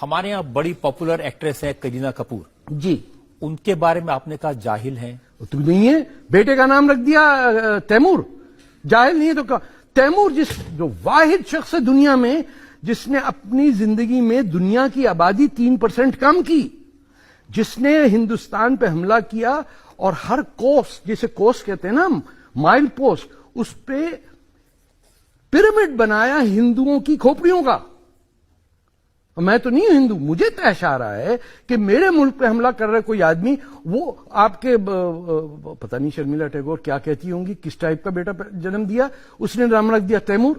ہمارے یہاں بڑی پاپولر ایکٹریس ہے کرینہ کپور جی، ان کے بارے میں آپ نے کہا جاہل ہیں. تو نہیں ہے. بیٹے کا نام رکھ دیا تیمور. جاہل نہیں ہے تو تیمور جو واحد شخص ہے دنیا میں جس نے اپنی زندگی میں دنیا کی آبادی 3% کم کی، جس نے ہندوستان پہ حملہ کیا اور ہر کوس، جسے کوس کہتے ہیں نا، مائل پوسٹ، اس پہ پیرامڈ بنایا ہندوؤں کی کھوپڑیوں کا. میں تو نہیں ہوں ہندو، مجھے تحش آ رہا ہے کہ میرے ملک پہ حملہ کر رہا کوئی آدمی، وہ آپ کے پتہ نہیں شرمیلا ٹیگور کیا کہتی ہوں گی، کس ٹائپ کا بیٹا جنم دیا، اس نے نام رکھ دیا تیمور.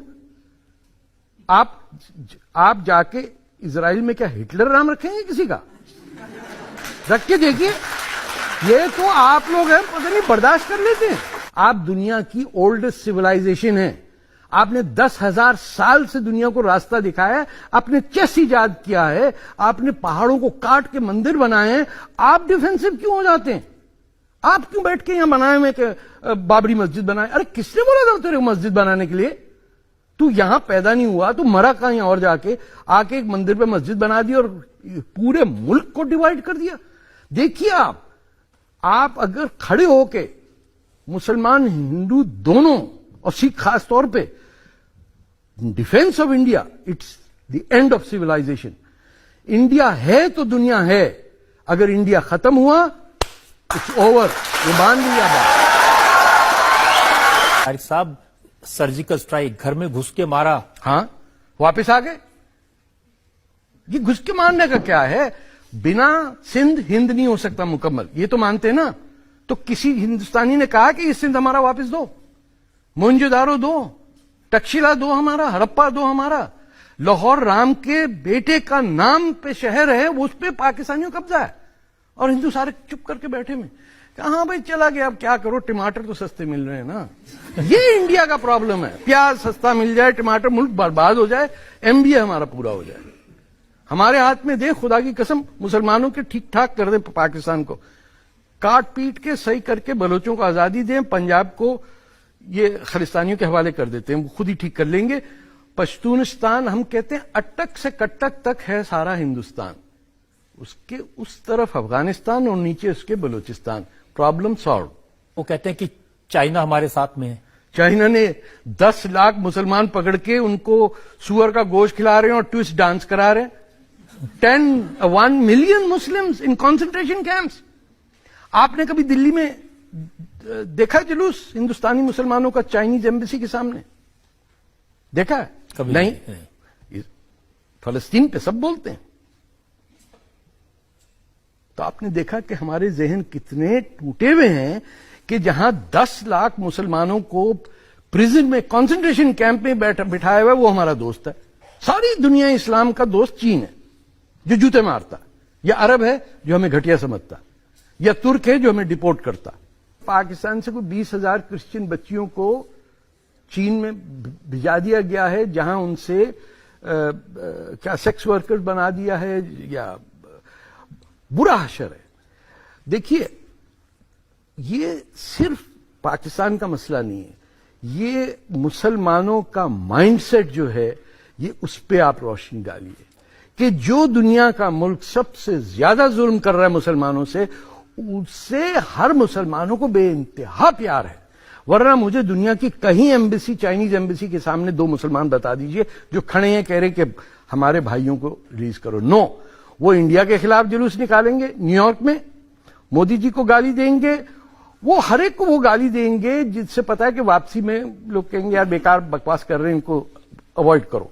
آپ جا کے اسرائیل میں کیا ہٹلر نام رکھیں گے کسی کا؟ رکھ کے دیکھیے. یہ تو آپ لوگ ہیں پتہ نہیں برداشت کر لیتے ہیں. آپ دنیا کی اولڈسٹ سیولائزیشن ہیں. آپ نے 10,000 سال سے دنیا کو راستہ دکھایا ہے. آپ نے چیس ایجاد کیا ہے. آپ نے پہاڑوں کو کاٹ کے مندر بنائے ہیں. آپ ڈیفینسو کیوں ہو جاتے ہیں؟ آپ کیوں بیٹھ کے یہاں بنائے ہوئے کہ بابری مسجد بنائے؟ ارے کس نے بولا تھا تیرے کو مسجد بنانے کے لیے؟ تو یہاں پیدا نہیں ہوا، تو مرا کہیں اور جا کے آ کے ایک مندر پہ مسجد بنا دی اور پورے ملک کو ڈیوائیڈ کر دیا. دیکھیے آپ اگر کھڑے ہو کے مسلمان ہندو دونوں اور سکھ خاص طور پہ defence of India, it's the end of civilisation. India ہے تو دنیا ہے، اگر انڈیا ختم ہوا اٹس اوور. یہ مان لیا بات. طارق صاحب سرجیکل سٹرائک گھر میں گھس کے مارا، ہاں واپس آ گئے. یہ گھس کے مارنے کا کیا ہے؟ بنا سندھ ہند نہیں ہو سکتا مکمل، یہ تو مانتے ہیں نا. تو کسی ہندوستانی نے کہا کہ یہ سندھ ہمارا واپس دو، موہنجو-داڑو دو، تکشیلا دو ہمارا، ہڑپا دو ہمارا. لاہور رام کے بیٹے کا نام پہ شہر ہے، اس پہ پاکستانیوں قبضہ ہے اور ہندو سارے چپ کر کے بیٹھے میں. ہاں بھائی چلا گیا، اب کیا کرو، ٹماٹر تو سستے مل رہے ہیں نا. یہ انڈیا کا پرابلم ہے. پیاز سستا مل جائے، ٹماٹر، ملک برباد ہو جائے، ایم بی اے ہمارا پورا ہو جائے. ہمارے ہاتھ میں دے، خدا کی قسم مسلمانوں کے ٹھیک ٹھاک کر دیں پاکستان کو، کاٹ پیٹ کے صحیح کر کے بلوچوں کو آزادی دیں، پنجاب کو یہ خالستانیوں کے حوالے کر دیتے ہیں، وہ خود ہی ٹھیک کر لیں گے. پشتونستان ہم کہتے ہیں اٹک سے کٹک تک ہے سارا ہندوستان، اس کے اس طرف افغانستان اور نیچے اس کے بلوچستان. Problem solve. وہ کہتے ہیں کہ چائنا ہمارے ساتھ میں ہے. چائنا نے 10 لاکھ مسلمان پکڑ کے ان کو سور کا گوشت کھلا رہے ہیں اور ٹوسٹ ڈانس کرا رہے ہیں. 1 million Muslims in concentration camps. آپ نے کبھی دلی میں دیکھا جلوس ہندوستانی مسلمانوں کا چائنیز ایمبیسی کے سامنے؟ دیکھا ہے؟ کبھی نہیں. فلسطین پہ سب بولتے ہیں. تو آپ نے دیکھا کہ ہمارے ذہن کتنے ٹوٹے ہوئے ہیں کہ جہاں 10 لاکھ مسلمانوں کو پریزن میں، کنسنٹریشن کیمپ میں بٹھایا ہوا ہے، وہ ہمارا دوست ہے. ساری دنیا اسلام کا دوست چین ہے جو جوتے مارتا، یا عرب ہے جو ہمیں گھٹیا سمجھتا، یا ترک ہے جو ہمیں ڈیپورٹ کرتا. پاکستان سے کوئی 20,000 کرسچن بچیوں کو چین میں بھیجا دیا گیا ہے، جہاں ان سے کیا سیکس ورکر بنا دیا ہے، یا برا حشر ہے. دیکھیے یہ صرف پاکستان کا مسئلہ نہیں ہے، یہ مسلمانوں کا مائنڈ سیٹ جو ہے، یہ اس پہ آپ روشنی ڈالیے کہ جو دنیا کا ملک سب سے زیادہ ظلم کر رہا ہے مسلمانوں سے، اس سے ہر مسلمانوں کو بے انتہا پیار ہے. ورنہ مجھے دنیا کی کہیں ایمبیسی، چائنیز ایمبیسی کے سامنے 2 مسلمان بتا دیجئے جو کھڑے ہیں کہہ رہے کہ ہمارے بھائیوں کو ریلیز کرو. نو. وہ انڈیا کے خلاف جلوس نکالیں گے نیو یارک میں، مودی جی کو گالی دیں گے، وہ ہر ایک کو وہ گالی دیں گے جس سے پتا ہے کہ واپسی میں لوگ کہیں گے یار بیکار بکواس کر رہے ہیں، ان کو اوائڈ کرو.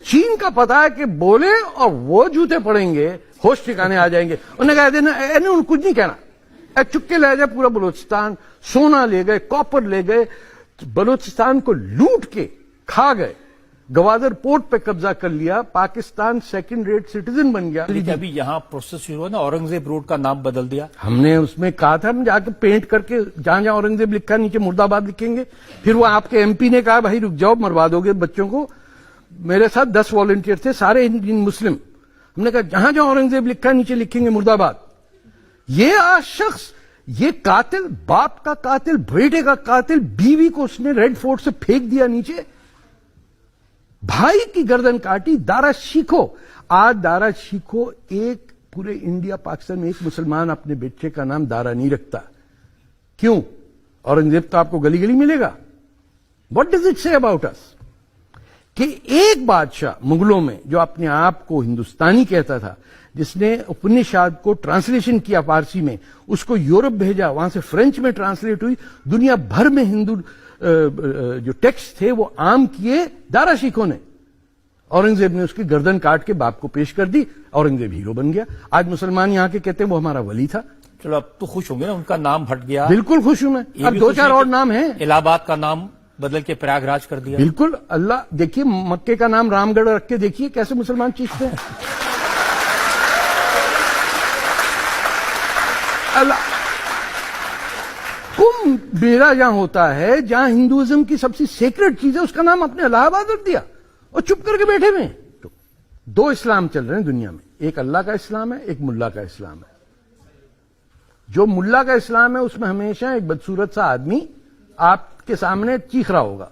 چین کا پتا ہے کہ بولے اور وہ جوتے پڑیں گے، ہوش ٹھکانے آ جائیں گے. انہوں نے کہا دینا کچھ نہیں کہنا، چکے لے جائے پورا بلوچستان، سونا لے گئے، کاپر لے گئے، بلوچستان کو لوٹ کے کھا گئے، گوادر پورٹ پہ قبضہ کر لیا، پاکستان سیکنڈ ریٹ سٹیزن بن گیا. ابھی یہاں پروسیس شروع ہوا نا، اورنگزیب روڈ کا نام بدل دیا. ہم نے اس میں کہا تھا ہم جا کے پینٹ کر کے جہاں جہاں اورنگزیب لکھا نیچے مرد آباد لکھیں گے. پھر وہ آپ کے ایم پی نے کہا بھائی رک جاؤ، مروا دو گے بچوں کو. میرے ساتھ 10 والنٹیئر تھے، سارے انڈین مسلم. ہم نے کہا جہاں جہاں اورنگزیب لکھا نیچے لکھیں گے مرد آباد. یہ شخص، یہ قاتل، باپ کا قاتل، بیٹے کا قاتل، بیوی کو اس نے ریڈ فورٹ سے پھینک دیا نیچے، بھائی کی گردن کاٹی. دارا سیکھو. آج دارا شیکھو ایک پورے انڈیا پاکستان میں ایک مسلمان اپنے بیٹے کا نام دارا نہیں رکھتا. کیوں؟ اورنگزیب تو آپ کو گلی گلی ملے گا. واٹ ڈز اٹ سے اباؤٹ اس؟ کہ ایک بادشاہ مغلوں میں جو اپنے آپ کو ہندوستانی کہتا تھا، جس نے اپنشاد کو ٹرانسلیشن کیا فارسی میں، اس کو یورپ بھیجا، وہاں سے فرینچ میں ٹرانسلیٹ ہوئی، دنیا بھر میں ہندو جو ٹیکسٹ تھے وہ عام کیے دارا شیکھوں نے. اورنگزیب نے اس کی گردن کاٹ کے باپ کو پیش کر دی، اورنگزیب ہیرو بن گیا. آج مسلمان یہاں کے کہتے ہیں وہ ہمارا ولی تھا. چلو اب تو خوش ہوں گے نا، ان کا نام ہٹ گیا. بالکل خوش ہوں میں. یہ اب بھی دو خوش چار ہے اور کہ نام ہیں. الہ آباد کا نام بدل کے پریاگ راج کر دیا. بالکل. اللہ دیکھیے مکے کا نام رام گڑھ رکھ کے دیکھیے کیسے مسلمان چیختے ہیں. اللہ کمبھ میلہ جہاں ہوتا ہے، جہاں ہندوازم کی سب سے سیکرٹ چیز ہے، اس کا نام اپنے الہ آباد رکھ دیا اور چپ کر کے بیٹھے ہوئے. دو اسلام چل رہے ہیں دنیا میں، ایک اللہ کا اسلام ہے، ایک ملا کا اسلام ہے. جو ملا کا اسلام ہے اس میں ہمیشہ ایک بدصورت سا آدمی آپ کے سامنے چیخ رہا ہوگا،